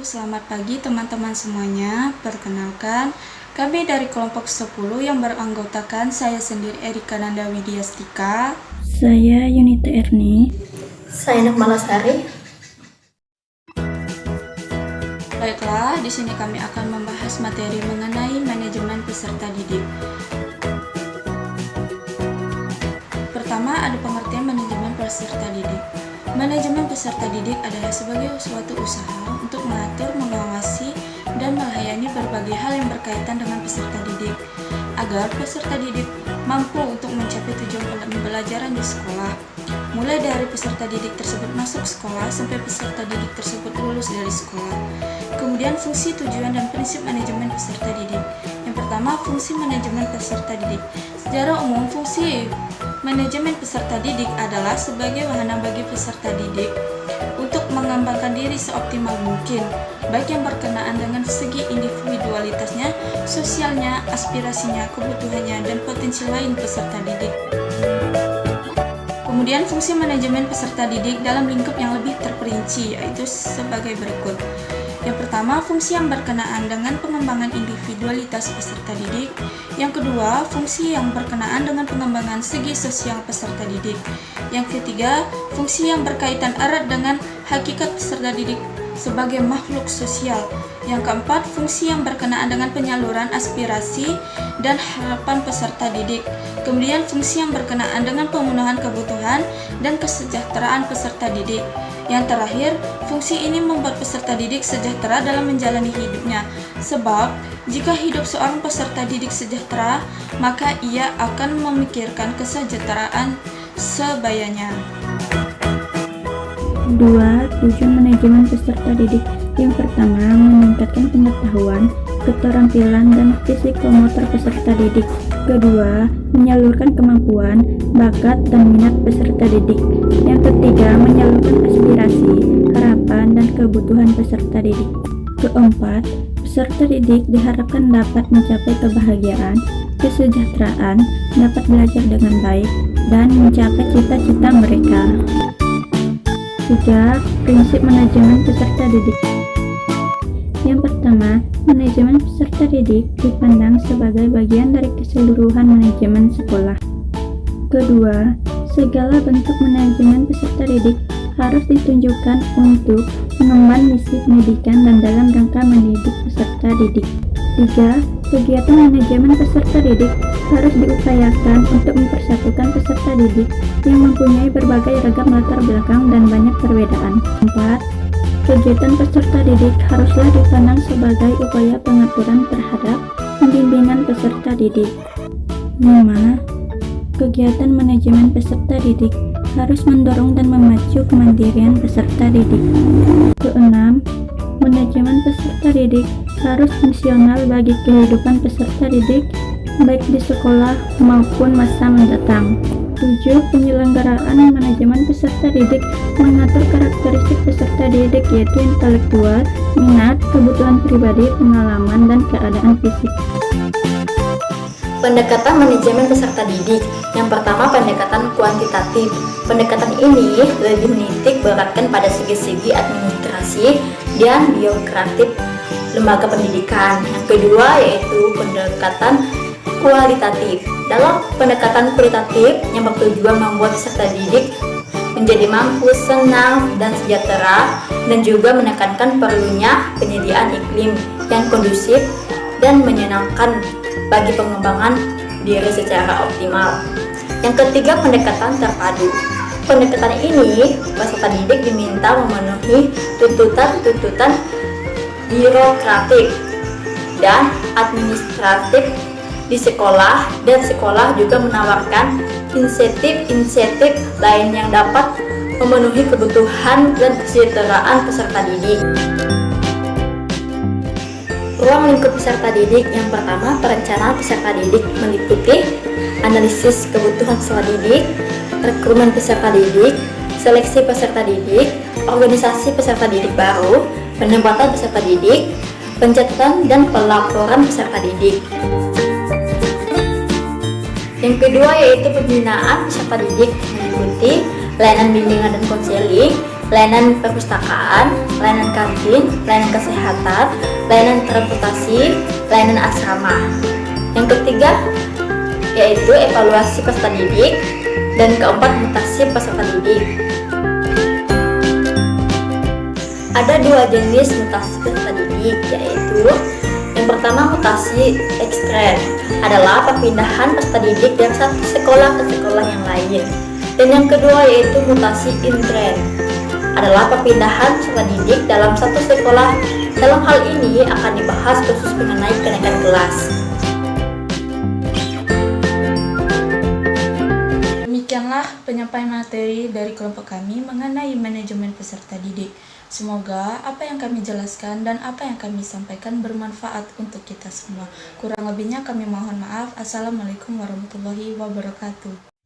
selamat pagi teman-teman semuanya. Perkenalkan, kami dari kelompok 10 yang beranggotakan saya sendiri Erika Nanda Widiastika. Saya Yunita Erni. Saya Nuk Malasari. Baiklah, di sini kami akan membahas materi mengenai manajemen peserta didik. Pertama, ada pengertian manajemen peserta didik. Manajemen peserta didik adalah sebagai suatu usaha untuk mengatur, mengawasi, dan melayani berbagai hal yang berkaitan dengan peserta didik, agar peserta didik mampu untuk mencapai tujuan pembelajaran di sekolah. Mulai dari peserta didik tersebut masuk sekolah sampai peserta didik tersebut lulus dari sekolah. Kemudian fungsi, tujuan, dan prinsip manajemen peserta didik. Yang pertama, fungsi manajemen peserta didik. Secara umum, fungsi manajemen peserta didik adalah sebagai wahana bagi peserta didik untuk mengembangkan diri seoptimal mungkin, baik yang berkenaan dengan segi individualitasnya, sosialnya, aspirasinya, kebutuhannya, dan potensi lain peserta didik. Kemudian fungsi manajemen peserta didik dalam lingkup yang lebih terperinci, yaitu sebagai berikut. Yang pertama, fungsi yang berkenaan dengan pengembangan individualitas peserta didik. Yang kedua, fungsi yang berkenaan dengan pengembangan segi sosial peserta didik. Yang ketiga, fungsi yang berkaitan erat dengan hakikat peserta didik sebagai makhluk sosial. Yang keempat, fungsi yang berkenaan dengan penyaluran aspirasi dan harapan peserta didik. Kemudian fungsi yang berkenaan dengan pemenuhan kebutuhan dan kesejahteraan peserta didik. Yang terakhir, fungsi ini membuat peserta didik sejahtera dalam menjalani hidupnya. Sebab, jika hidup seorang peserta didik sejahtera, maka ia akan memikirkan kesejahteraan sebayanya. 2. Tujuan manajemen peserta didik. Yang pertama, meningkatkan pengetahuan, keterampilan, dan psikomotor peserta didik. Kedua, menyalurkan kemampuan, bakat, dan minat peserta didik. Yang ketiga, menyalurkan aspirasi, harapan, dan kebutuhan peserta didik. Keempat, peserta didik diharapkan dapat mencapai kebahagiaan, kesejahteraan, dapat belajar dengan baik, dan mencapai cita-cita mereka. 3. Prinsip manajemen peserta didik. Yang pertama, manajemen peserta didik dipandang sebagai bagian dari keseluruhan manajemen sekolah. Kedua, segala bentuk manajemen peserta didik harus ditunjukkan untuk mengemban misi pendidikan dan dalam rangka mendidik peserta didik. 3. Kegiatan manajemen peserta didik harus diupayakan untuk mempersatukan peserta didik yang mempunyai berbagai ragam latar belakang dan banyak perbedaan. 4. Kegiatan peserta didik haruslah dipandang sebagai upaya pengaturan terhadap pembimbingan peserta didik. 5. Kegiatan manajemen peserta didik harus mendorong dan memacu kemandirian peserta didik. 6. Manajemen peserta didik harus fungsional bagi kehidupan peserta didik baik di sekolah maupun masa mendatang. 7. Penyelenggaraan manajemen peserta didik mengatur karakteristik peserta didik yaitu intelektual, minat, kebutuhan pribadi, pengalaman, dan keadaan fisik. Pendekatan manajemen peserta didik. Yang pertama, pendekatan kuantitatif. Pendekatan ini lebih menitik beratkan pada segi-segi administrasi dan birokratif lembaga pendidikan. Yang kedua yaitu pendekatan kualitatif. Dalam pendekatan kualitatif yang bertujuan membuat peserta didik menjadi mampu, senang, dan sejahtera, dan juga menekankan perlunya penyediaan iklim yang kondusif dan menyenangkan bagi pengembangan diri secara optimal. Yang ketiga, pendekatan terpadu. Pendekatan ini, peserta didik diminta memenuhi tuntutan-tuntutan birokratif dan administratif di sekolah, dan sekolah juga menawarkan insentif-insentif lain yang dapat memenuhi kebutuhan dan kesejahteraan peserta didik. Ruang lingkup peserta didik. Yang pertama, perencanaan peserta didik meliputi analisis kebutuhan peserta didik, rekrutmen peserta didik, seleksi peserta didik, organisasi peserta didik baru, penempatan peserta didik, pencatatan dan pelaporan peserta didik. Yang kedua yaitu pembinaan peserta didik meliputi layanan bimbingan dan konseling, layanan perpustakaan, layanan kantin, layanan kesehatan, layanan transportasi, layanan asrama. Yang ketiga yaitu evaluasi peserta didik, dan keempat mutasi peserta didik. Ada dua jenis mutasi peserta didik, yaitu yang pertama mutasi ekstern adalah perpindahan peserta didik dari satu sekolah ke sekolah yang lain. Dan yang kedua yaitu mutasi intern adalah perpindahan peserta didik dalam satu sekolah. Dalam hal ini akan dibahas khusus mengenai kenaikan kelas. Demikianlah penyampaian materi dari kelompok kami mengenai manajemen peserta didik. Semoga apa yang kami jelaskan dan apa yang kami sampaikan bermanfaat untuk kita semua. Kurang lebihnya kami mohon maaf. Assalamualaikum warahmatullahi wabarakatuh.